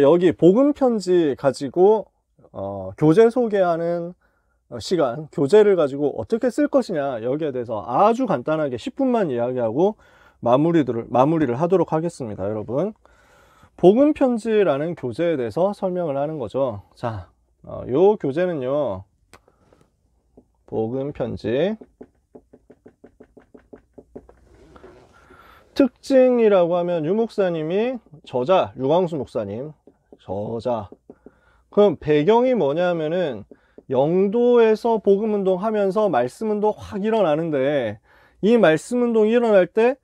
여기 복음 편지 가지고 교재 소개하는 시간, 교재를 가지고 어떻게 쓸 것이냐, 여기에 대해서 아주 간단하게 10분만 이야기하고 마무리를 하도록 하겠습니다. 여러분, 복음 편지라는 교재에 대해서 설명을 하는 거죠. 자, 요 교재는요, 복음 편지 특징이라고 하면 유 목사님이 저자, 유광수 목사님 저자. 그럼 배경이 뭐냐면은 영도에서 복음운동 하면서 말씀운동 확 일어나는데, 이 말씀운동이 일어날 때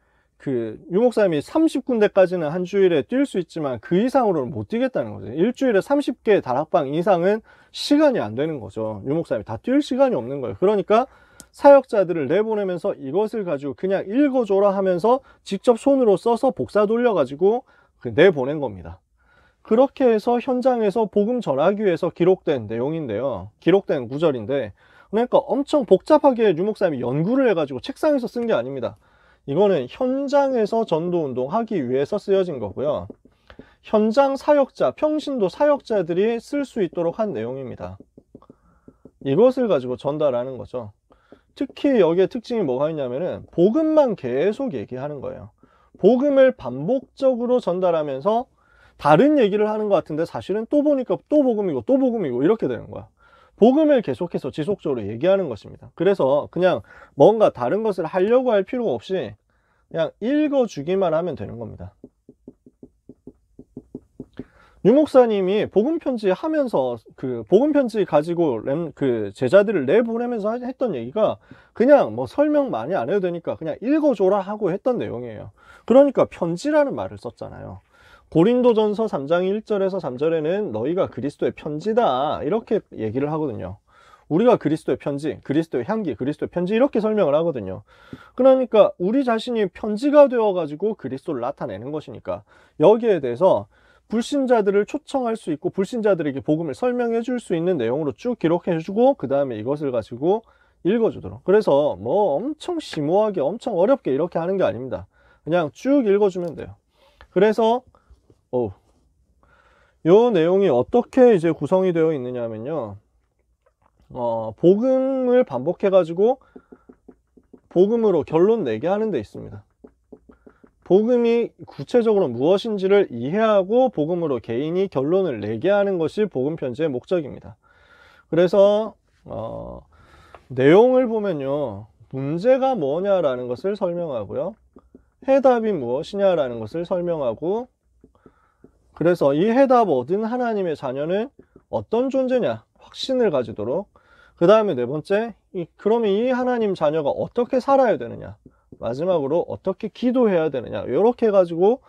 유 목사님이 30군데까지는 한 주일에 뛸 수 있지만 그 이상으로는 못 뛰겠다는 거죠. 일주일에 30개 다락방 이상은 시간이 안 되는 거죠. 유 목사님이 다 뛸 시간이 없는 거예요. 그러니까 사역자들을 내보내면서 이것을 가지고 그냥 읽어줘라 하면서 직접 손으로 써서 복사 돌려가지고 내보낸 겁니다. 그렇게 해서 현장에서 복음 전하기 위해서 기록된 내용인데요, 기록된 구절인데, 그러니까 엄청 복잡하게 유 목사님이 연구를 해가지고 책상에서 쓴 게 아닙니다. 이거는 현장에서 전도운동 하기 위해서 쓰여진 거고요, 현장 사역자, 평신도 사역자들이 쓸 수 있도록 한 내용입니다. 이것을 가지고 전달하는 거죠. 특히 여기에 특징이 뭐가 있냐면은 복음만 계속 얘기하는 거예요. 복음을 반복적으로 전달하면서 다른 얘기를 하는 것 같은데 사실은 또 보니까 또 복음이고 또 복음이고 이렇게 되는 거야. 복음을 계속해서 지속적으로 얘기하는 것입니다. 그래서 그냥 뭔가 다른 것을 하려고 할 필요가 없이 그냥 읽어주기만 하면 되는 겁니다. 유 목사님이 복음편지 하면서 복음편지 가지고 제자들을 내보내면서 했던 얘기가 그냥 뭐 설명 많이 안 해도 되니까 그냥 읽어줘라 하고 했던 내용이에요. 그러니까 편지라는 말을 썼잖아요. 고린도전서 3장 1절에서 3절에는 너희가 그리스도의 편지다 이렇게 얘기를 하거든요. 우리가 그리스도의 편지, 그리스도의 향기, 그리스도의 편지 이렇게 설명을 하거든요. 그러니까 우리 자신이 편지가 되어가지고 그리스도를 나타내는 것이니까 여기에 대해서 불신자들을 초청할 수 있고 불신자들에게 복음을 설명해 줄 수 있는 내용으로 쭉 기록해 주고 그 다음에 이것을 가지고 읽어주도록. 그래서 뭐 엄청 심오하게 엄청 어렵게 이렇게 하는 게 아닙니다. 그냥 쭉 읽어주면 돼요. 그래서 요 내용이 어떻게 이제 구성이 되어 있느냐 하면요, 복음을 반복해 가지고 복음으로 결론 내게 하는 데 있습니다. 복음이 구체적으로 무엇인지를 이해하고 복음으로 개인이 결론을 내게 하는 것이 복음 편지의 목적입니다. 그래서 내용을 보면요, 문제가 뭐냐라는 것을 설명하고요, 해답이 무엇이냐라는 것을 설명하고, 그래서 이 해답 얻은 하나님의 자녀는 어떤 존재냐 확신을 가지도록, 그 다음에 네 번째, 그러면 이 하나님 자녀가 어떻게 살아야 되느냐, 마지막으로 어떻게 기도해야 되느냐, 이렇게 해가지고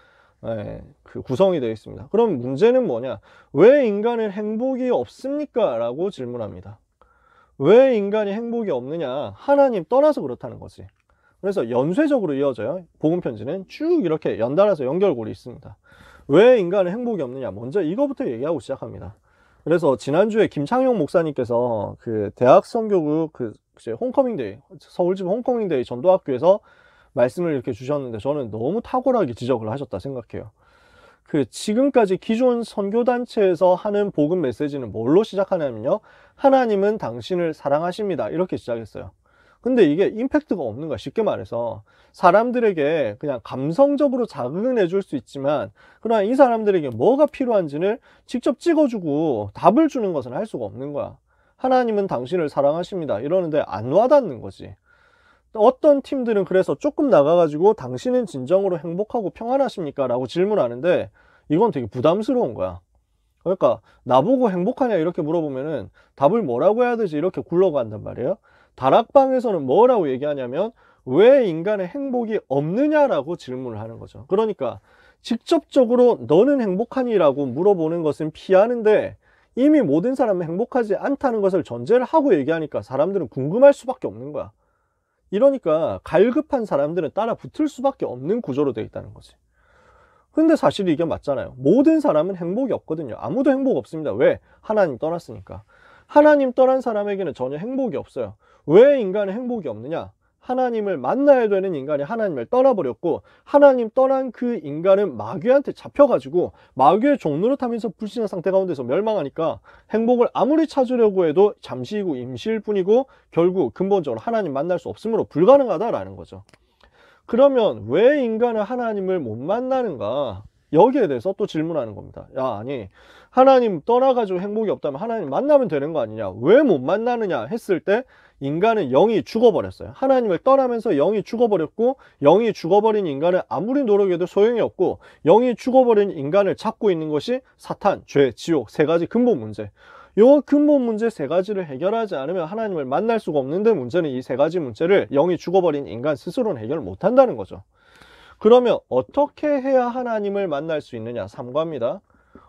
구성이 되어 있습니다. 그럼 문제는 뭐냐, 왜 인간은 행복이 없습니까? 라고 질문합니다. 왜 인간이 행복이 없느냐, 하나님 떠나서 그렇다는 거지. 그래서 연쇄적으로 이어져요. 복음 편지는 쭉 이렇게 연달아서 연결고리 있습니다. 왜 인간은 행복이 없느냐, 먼저 이거부터 얘기하고 시작합니다. 그래서 지난주에 김창용 목사님께서 대학 선교국 홈커밍데이, 서울지부 홈커밍데이 전도학교에서 말씀을 이렇게 주셨는데 저는 너무 탁월하게 지적을 하셨다 생각해요. 지금까지 기존 선교단체에서 하는 복음 메시지는 뭘로 시작하냐면요, 하나님은 당신을 사랑하십니다 이렇게 시작했어요. 근데 이게 임팩트가 없는 거야. 쉽게 말해서 사람들에게 그냥 감성적으로 자극은 해줄 수 있지만, 그러나 이 사람들에게 뭐가 필요한지를 직접 찍어주고 답을 주는 것은 할 수가 없는 거야. 하나님은 당신을 사랑하십니다 이러는데 안 와닿는 거지. 어떤 팀들은 그래서 조금 나가가지고 당신은 진정으로 행복하고 평안하십니까? 라고 질문하는데 이건 되게 부담스러운 거야. 그러니까 나보고 행복하냐 이렇게 물어보면은 답을 뭐라고 해야 되지 이렇게 굴러간단 말이에요. 다락방에서는 뭐라고 얘기하냐면 왜 인간의 행복이 없느냐라고 질문을 하는 거죠. 그러니까 직접적으로 너는 행복하니? 라고 물어보는 것은 피하는데, 이미 모든 사람은 행복하지 않다는 것을 전제를 하고 얘기하니까 사람들은 궁금할 수밖에 없는 거야. 이러니까 갈급한 사람들은 따라 붙을 수밖에 없는 구조로 되어 있다는 거지. 근데 사실 이게 맞잖아요. 모든 사람은 행복이 없거든요. 아무도 행복 없습니다. 왜? 하나님 떠났으니까. 하나님 떠난 사람에게는 전혀 행복이 없어요. 왜 인간은 행복이 없느냐? 하나님을 만나야 되는 인간이 하나님을 떠나버렸고, 하나님 떠난 그 인간은 마귀한테 잡혀가지고 마귀의 종로를 타면서 불신한 상태 가운데서 멸망하니까 행복을 아무리 찾으려고 해도 잠시이고 임시일 뿐이고 결국 근본적으로 하나님 만날 수 없으므로 불가능하다라는 거죠. 그러면 왜 인간은 하나님을 못 만나는가? 여기에 대해서 또 질문하는 겁니다. 야, 아니 하나님 떠나가지고 행복이 없다면 하나님 만나면 되는 거 아니냐? 왜 못 만나느냐 했을 때 인간은 영이 죽어버렸어요. 하나님을 떠나면서 영이 죽어버렸고, 영이 죽어버린 인간은 아무리 노력해도 소용이 없고, 영이 죽어버린 인간을 잡고 있는 것이 사탄, 죄, 지옥 세 가지 근본 문제. 요 근본 문제 세 가지를 해결하지 않으면 하나님을 만날 수가 없는데, 문제는 이 세 가지 문제를 영이 죽어버린 인간 스스로는 해결을 못한다는 거죠. 그러면 어떻게 해야 하나님을 만날 수 있느냐? 3과입니다.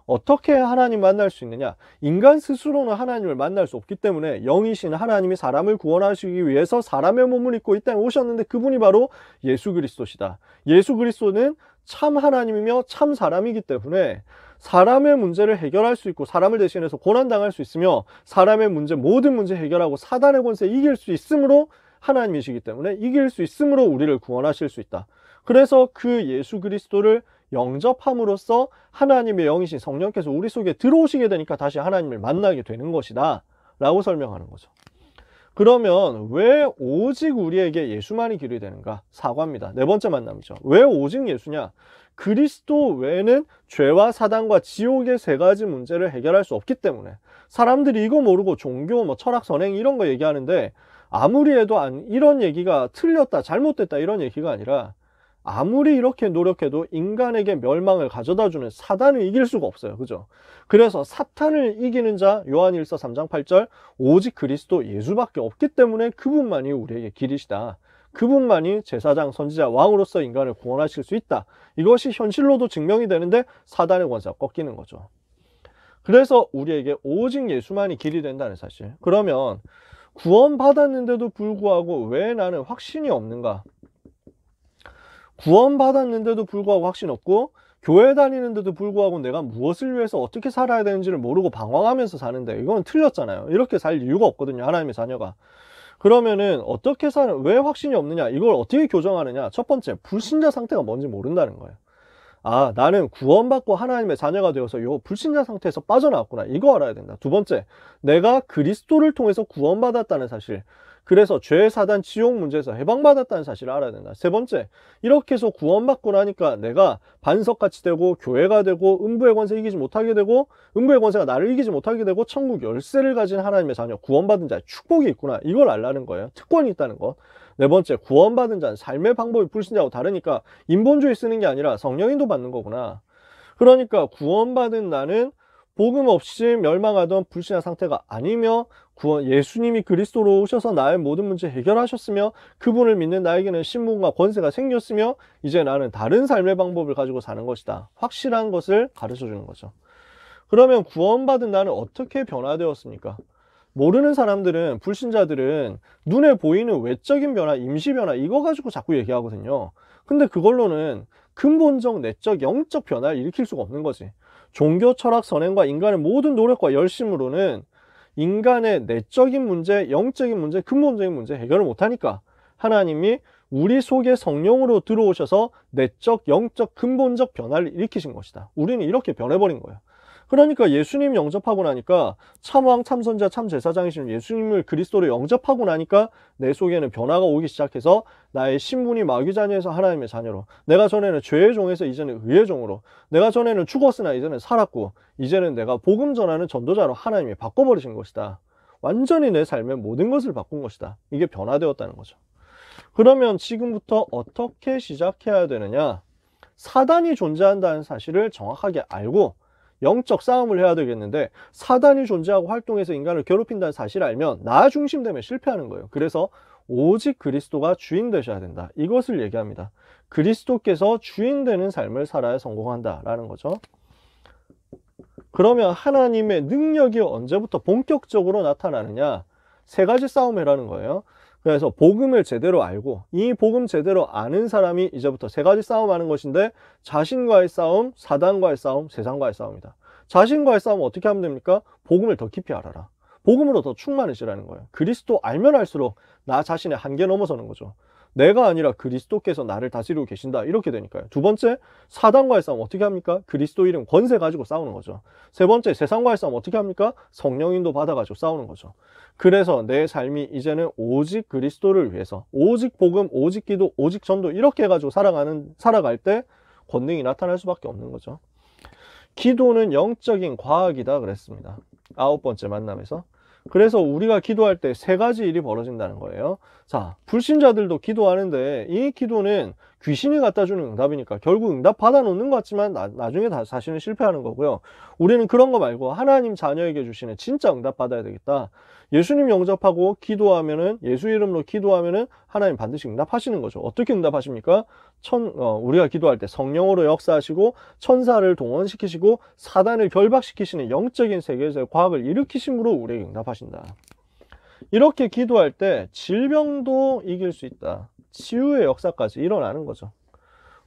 어떻게 해야 하나님 만날 수 있느냐? 인간 스스로는 하나님을 만날 수 없기 때문에 영이신 하나님이 사람을 구원하시기 위해서 사람의 몸을 입고 이 땅에 오셨는데, 그분이 바로 예수 그리스도시다. 예수 그리스도는 참 하나님이며 참 사람이기 때문에 사람의 문제를 해결할 수 있고, 사람을 대신해서 고난당할 수 있으며, 사람의 문제, 모든 문제 해결하고 사단의 권세 이길 수 있으므로 하나님이시기 때문에, 이길 수 있으므로 우리를 구원하실 수 있다. 그래서 그 예수 그리스도를 영접함으로써 하나님의 영이신 성령께서 우리 속에 들어오시게 되니까 다시 하나님을 만나게 되는 것이다 라고 설명하는 거죠. 그러면 왜 오직 우리에게 예수만이 길이 되는가? 4과입니다. 네 번째 만남이죠. 왜 오직 예수냐? 그리스도 외에는 죄와 사단과 지옥의 세 가지 문제를 해결할 수 없기 때문에. 사람들이 이거 모르고 종교, 철학, 선행 이런 거 얘기하는데, 아무리 해도 이런 얘기가 틀렸다, 잘못됐다 이런 얘기가 아니라, 아무리 이렇게 노력해도 인간에게 멸망을 가져다주는 사단을 이길 수가 없어요. 그죠? 그래서 사탄을 이기는 자, 요한일서 3장 8절, 오직 그리스도 예수밖에 없기 때문에 그분만이 우리에게 길이시다. 그분만이 제사장, 선지자, 왕으로서 인간을 구원하실 수 있다. 이것이 현실로도 증명이 되는데 사단의 권세가 꺾이는 거죠. 그래서 우리에게 오직 예수만이 길이 된다는 사실. 그러면 구원받았는데도 불구하고 왜 나는 확신이 없는가? 구원받았는데도 불구하고 확신 없고, 교회 다니는데도 불구하고 내가 무엇을 위해서 어떻게 살아야 되는지를 모르고 방황하면서 사는데, 이건 틀렸잖아요. 이렇게 살 이유가 없거든요, 하나님의 자녀가. 그러면은 어떻게 왜 확신이 없느냐? 이걸 어떻게 교정하느냐? 첫 번째, 불신자 상태가 뭔지 모른다는 거예요. 아, 나는 구원받고 하나님의 자녀가 되어서 요 불신자 상태에서 빠져나왔구나. 이거 알아야 된다. 두 번째, 내가 그리스도를 통해서 구원받았다는 사실. 그래서 죄, 사단, 지옥 문제에서 해방받았다는 사실을 알아야 된다. 세 번째, 이렇게 해서 구원받고 나니까 내가 반석같이 되고 교회가 되고 음부의 권세 이기지 못하게 되고, 음부의 권세가 나를 이기지 못하게 되고, 천국 열쇠를 가진 하나님의 자녀, 구원받은 자의 축복이 있구나. 이걸 알라는 거예요. 특권이 있다는 것. 네 번째, 구원받은 자는 삶의 방법이 불신자하고 다르니까 인본주의 쓰는 게 아니라 성령인도 받는 거구나. 그러니까 구원받은 나는 복음 없이 멸망하던 불신한 상태가 아니며, 예수님이 그리스도로 오셔서 나의 모든 문제 해결하셨으며, 그분을 믿는 나에게는 신분과 권세가 생겼으며, 이제 나는 다른 삶의 방법을 가지고 사는 것이다. 확실한 것을 가르쳐 주는 거죠. 그러면 구원받은 나는 어떻게 변화되었습니까? 모르는 사람들은, 불신자들은 눈에 보이는 외적인 변화, 임시 변화 이거 가지고 자꾸 얘기하거든요. 근데 그걸로는 근본적, 내적, 영적 변화를 일으킬 수가 없는 거지. 종교, 철학, 선행과 인간의 모든 노력과 열심으로는 인간의 내적인 문제, 영적인 문제, 근본적인 문제 해결을 못하니까 하나님이 우리 속에 성령으로 들어오셔서 내적, 영적, 근본적 변화를 일으키신 것이다. 우리는 이렇게 변해버린 거예요. 그러니까 예수님 영접하고 나니까, 참왕, 참선자, 참제사장이신 예수님을 그리스도로 영접하고 나니까 내 속에는 변화가 오기 시작해서 나의 신분이 마귀 자녀에서 하나님의 자녀로, 내가 전에는 죄의 종에서 이제는 의의 종으로, 내가 전에는 죽었으나 이제는 살았고, 이제는 내가 복음 전하는 전도자로 하나님이 바꿔버리신 것이다. 완전히 내 삶의 모든 것을 바꾼 것이다. 이게 변화되었다는 거죠. 그러면 지금부터 어떻게 시작해야 되느냐? 사단이 존재한다는 사실을 정확하게 알고 영적 싸움을 해야 되겠는데, 사단이 존재하고 활동해서 인간을 괴롭힌다는 사실을 알면 나 중심 되면 실패하는 거예요. 그래서 오직 그리스도가 주인 되셔야 된다. 이것을 얘기합니다. 그리스도께서 주인 되는 삶을 살아야 성공한다라는 거죠. 그러면 하나님의 능력이 언제부터 본격적으로 나타나느냐? 세 가지 싸움이라는 거예요. 그래서 복음을 제대로 알고, 이 복음 제대로 아는 사람이 이제부터 세 가지 싸움하는 것인데, 자신과의 싸움, 사단과의 싸움, 세상과의 싸움이다. 자신과의 싸움 어떻게 하면 됩니까? 복음을 더 깊이 알아라. 복음으로 더 충만해지라는 거예요. 그리스도 알면 알수록 나 자신의 한계 넘어서는 거죠. 내가 아니라 그리스도께서 나를 다스리고 계신다, 이렇게 되니까요. 두 번째, 사단과의 싸움 어떻게 합니까? 그리스도 이름 권세 가지고 싸우는 거죠. 세 번째, 세상과의 싸움 어떻게 합니까? 성령인도 받아가지고 싸우는 거죠. 그래서 내 삶이 이제는 오직 그리스도를 위해서, 오직 복음, 오직 기도, 오직 전도, 이렇게 해가지고 살아갈 때 권능이 나타날 수밖에 없는 거죠. 기도는 영적인 과학이다 그랬습니다. 9번째 만남에서. 그래서 우리가 기도할 때 세 가지 일이 벌어진다는 거예요. 자, 불신자들도 기도하는데 이 기도는 귀신이 갖다 주는 응답이니까 결국 응답 받아 놓는 것 같지만 나중에 사실은 실패하는 거고요. 우리는 그런 거 말고 하나님 자녀에게 주시는 진짜 응답 받아야 되겠다. 예수님 영접하고 기도하면은, 예수 이름으로 기도하면은 하나님 반드시 응답하시는 거죠. 어떻게 응답하십니까? 우리가 기도할 때 성령으로 역사하시고 천사를 동원시키시고 사단을 결박시키시는 영적인 세계에서의 과학을 일으키심으로 우리에게 응답하신다. 이렇게 기도할 때 질병도 이길 수 있다. 치유의 역사까지 일어나는 거죠.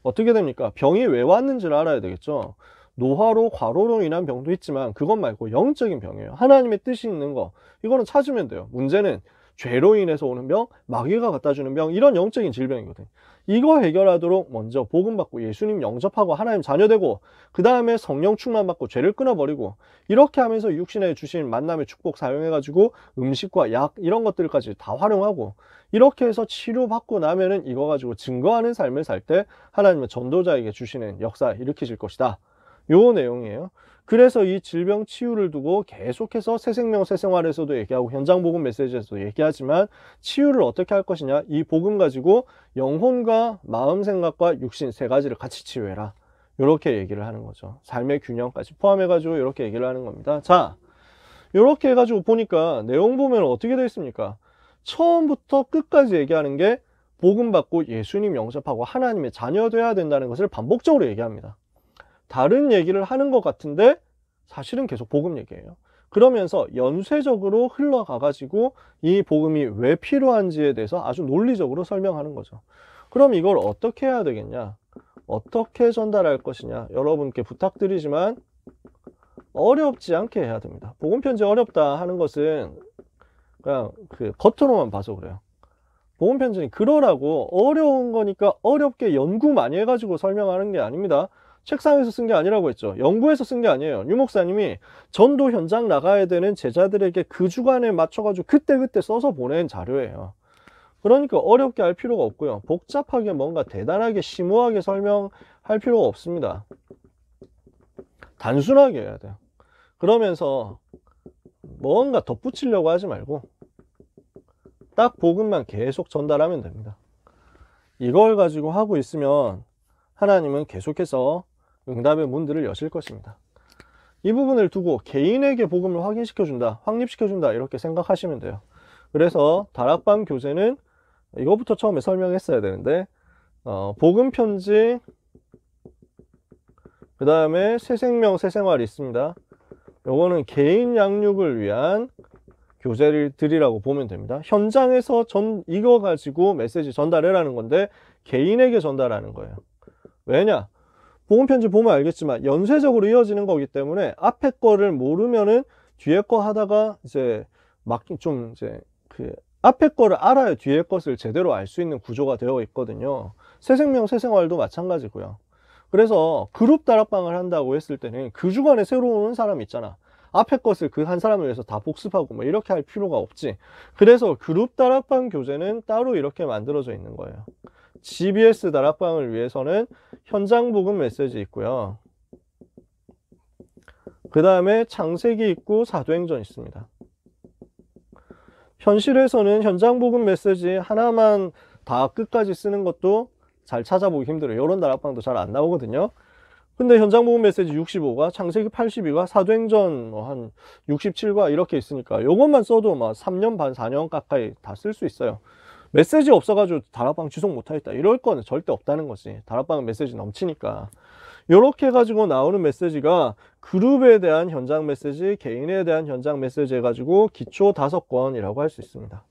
어떻게 됩니까? 병이 왜 왔는지를 알아야 되겠죠. 노화로, 과로로 인한 병도 있지만 그것 말고 영적인 병이에요. 하나님의 뜻이 있는 거, 이거는 찾으면 돼요. 문제는 죄로 인해서 오는 병, 마귀가 갖다 주는 병, 이런 영적인 질병이거든요. 이거 해결하도록 먼저 복음 받고 예수님 영접하고 하나님 자녀 되고, 그 다음에 성령 충만 받고 죄를 끊어버리고, 이렇게 하면서 육신에 주신 만남의 축복 사용해가지고 음식과 약 이런 것들까지 다 활용하고, 이렇게 해서 치료받고 나면은 이거 가지고 증거하는 삶을 살 때 하나님은 전도자에게 주시는 역사 일으키실 것이다. 요 내용이에요. 그래서 이 질병 치유를 두고 계속해서 새생명 새생활에서도 얘기하고 현장 복음 메시지에서도 얘기하지만, 치유를 어떻게 할 것이냐, 이 복음 가지고 영혼과 마음 생각과 육신 세 가지를 같이 치유해라, 이렇게 얘기를 하는 거죠. 삶의 균형까지 포함해 가지고 이렇게 얘기를 하는 겁니다. 자, 이렇게 해가지고 보니까 내용 보면 어떻게 되어 있습니까? 처음부터 끝까지 얘기하는 게 복음 받고 예수님 영접하고 하나님의 자녀 되어야 된다는 것을 반복적으로 얘기합니다. 다른 얘기를 하는 것 같은데 사실은 계속 복음 얘기예요. 그러면서 연쇄적으로 흘러가 가지고 이 복음이 왜 필요한지에 대해서 아주 논리적으로 설명하는 거죠. 그럼 이걸 어떻게 해야 되겠냐, 어떻게 전달할 것이냐, 여러분께 부탁드리지만 어렵지 않게 해야 됩니다. 복음 편지 어렵다 하는 것은 그냥 겉으로만 봐서 그래요. 복음 편지는 그러라고 어려운 거니까 어렵게 연구 많이 해가지고 설명하는 게 아닙니다. 책상에서 쓴 게 아니라고 했죠. 연구해서 쓴 게 아니에요. 유 목사님이 전도 현장 나가야 되는 제자들에게 그 주간에 맞춰가지고 그때그때 써서 보낸 자료예요. 그러니까 어렵게 할 필요가 없고요. 복잡하게 뭔가 대단하게 심오하게 설명할 필요가 없습니다. 단순하게 해야 돼요. 그러면서 뭔가 덧붙이려고 하지 말고 딱 복음만 계속 전달하면 됩니다. 이걸 가지고 하고 있으면 하나님은 계속해서 응답의 문들을 여실 것입니다. 이 부분을 두고 개인에게 복음을 확인시켜준다, 확립시켜준다, 이렇게 생각하시면 돼요. 그래서 다락방 교재는 이거부터 처음에 설명했어야 되는데, 복음 편지, 그 다음에 새생명 새생활이 있습니다. 요거는 개인 양육을 위한 교재들이라고 보면 됩니다. 현장에서 이거 가지고 메시지 전달해라는 건데 개인에게 전달하는 거예요. 왜냐? 복음 편지 보면 알겠지만 연쇄적으로 이어지는 거기 때문에 앞에 거를 모르면은 뒤에 거 하다가 이제 앞에 거를 알아야 뒤에 것을 제대로 알 수 있는 구조가 되어 있거든요. 새생명 새생활도 마찬가지고요. 그래서 그룹 다락방을 한다고 했을 때는 그 주간에 새로 오는 사람 있잖아. 앞에 것을 그 한 사람을 위해서 다 복습하고 뭐 이렇게 할 필요가 없지. 그래서 그룹 다락방 교재는 따로 이렇게 만들어져 있는 거예요. GBS 다락방을 위해서는 현장 복음 메시지 있고요. 그 다음에 창세기 있고 사도행전 있습니다. 현실에서는 현장 복음 메시지 하나만 다 끝까지 쓰는 것도 잘 찾아보기 힘들어요. 이런 다락방도 잘 안 나오거든요. 근데 현장 복음 메시지 65가, 창세기 82가, 사도행전 한 67과 이렇게 있으니까 요것만 써도 막 3년 반, 4년 가까이 다 쓸 수 있어요. 메시지 없어가지고 다락방 지속 못하겠다 이럴 거는 절대 없다는 거지. 다락방은 메시지 넘치니까. 이렇게 해가지고 나오는 메시지가 그룹에 대한 현장 메시지, 개인에 대한 현장 메시지 해가지고 기초 5권이라고 할 수 있습니다.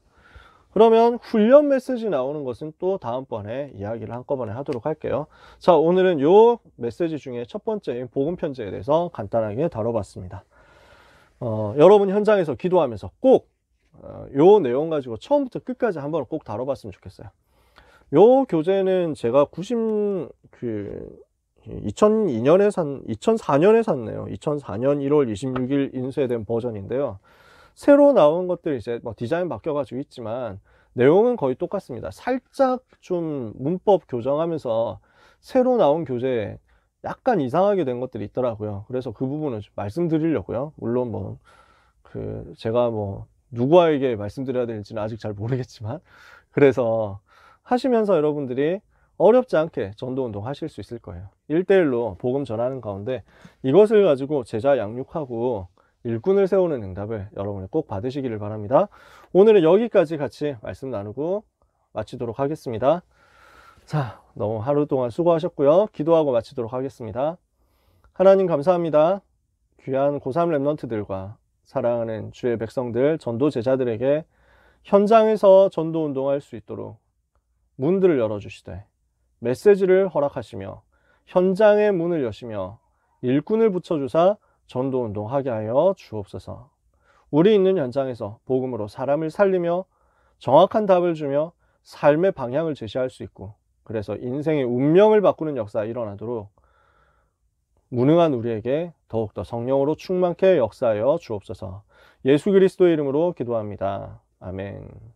그러면 훈련 메시지 나오는 것은 또 다음번에 이야기를 한꺼번에 하도록 할게요. 자, 오늘은 요 메시지 중에 첫 번째인 복음 편지에 대해서 간단하게 다뤄봤습니다. 여러분 현장에서 기도하면서 꼭 요 내용 가지고 처음부터 끝까지 한번 꼭 다뤄봤으면 좋겠어요. 요 교재는 제가 2004년에 샀네요. 2004년 1월 26일 인쇄된 버전인데요. 새로 나온 것들 이제 뭐 디자인 바뀌어가지고 있지만 내용은 거의 똑같습니다. 살짝 좀 문법 교정하면서 새로 나온 교재에 약간 이상하게 된 것들이 있더라고요. 그래서 그 부분을 좀 말씀드리려고요. 물론 뭐 제가 뭐 누구에게 말씀드려야 될지는 아직 잘 모르겠지만, 그래서 하시면서 여러분들이 어렵지 않게 전도운동 하실 수 있을 거예요. 1대1로 복음 전하는 가운데 이것을 가지고 제자 양육하고 일꾼을 세우는 응답을 여러분이 꼭 받으시기를 바랍니다. 오늘은 여기까지 같이 말씀 나누고 마치도록 하겠습니다. 자, 너무 하루 동안 수고하셨고요. 기도하고 마치도록 하겠습니다. 하나님 감사합니다. 귀한 고3 랩런트들과 사랑하는 주의 백성들, 전도 제자들에게 현장에서 전도 운동할 수 있도록 문들을 열어주시되 메시지를 허락하시며 현장의 문을 여시며 일꾼을 붙여주사 전도 운동하게 하여 주옵소서. 우리 있는 현장에서 복음으로 사람을 살리며 정확한 답을 주며 삶의 방향을 제시할 수 있고, 그래서 인생의 운명을 바꾸는 역사가 일어나도록 무능한 우리에게 더욱더 성령으로 충만케 역사하여 주옵소서. 예수 그리스도의 이름으로 기도합니다. 아멘.